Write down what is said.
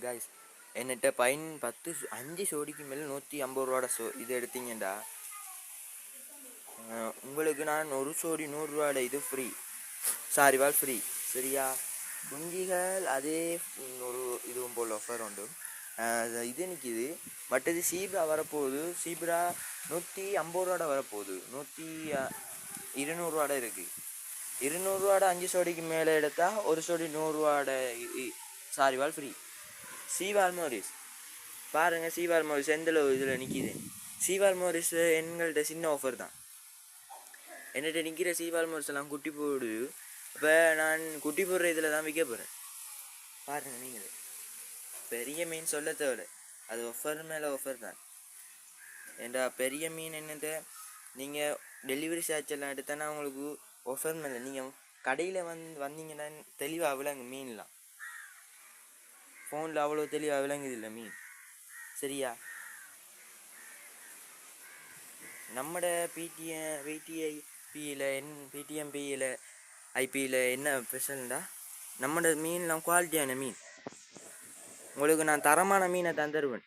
Guys என்கிட்ட 5 சோடிக்கு மேலே 150 ரூபாட இது எடுத்தீங்கடா உங்களுக்கு நான் ஒரு சோடி 100 ரூபாட இது ஃப்ரீ, சாரிவால் ஃப்ரீ. சரியா? குஞ்சிகள் அதே ஒரு இதுவும் போல் ஆஃபர் உண்டு. இது நிற்கிது. பட் இது சீப்ரா வரப்போகுது. சீப்ரா 150 ரூபாட வரப்போகுது. 200 ரூபாட இருக்குது. 200 ரூபாட 5 சோடிக்கு மேலே எடுத்தால் ஒரு சோடி 100 ரூபாட சாரிவால் ஃப்ரீ. சீவால் மோரிஸ் பாருங்கள், சீவால் மோரிஸ் எந்தளவு இதில் நிற்கிது. சீவால் மோரிஸ் எங்கள்கிட்ட சின்ன ஆஃபர் தான். என்கிட்ட நிற்கிற சீவால் மோரிஸ் எல்லாம் குட்டி போடுது. இப்போ நான் குட்டி போடுற இதில் தான் விற்க போகிறேன். பாருங்கள் நீங்களே, பெரிய மீன் சொல்ல தேவை, அது ஆஃபர் மேலே ஆஃபர் தான். ஏண்டா பெரிய மீன் என்னது, நீங்கள் டெலிவரி சார்ஜ் எல்லாம் எடுத்தானா உங்களுக்கு ஆஃபர் மேலே. நீங்கள் கடையில் வந்தீங்கன்னா தெளிவாக விளங்கு மீன்லாம். ஃபோனில் அவ்வளோ தெளிவாக விளங்குது இல்லை மீன். சரியா? நம்மட பிடிஎம்பியில் ஐபியில் என்ன ஸ்பெஷல்டா, நம்மட மீன்லாம் குவாலிட்டியான மீன். உங்களுக்கு நான் தரமான மீனை தான் தருவேன்.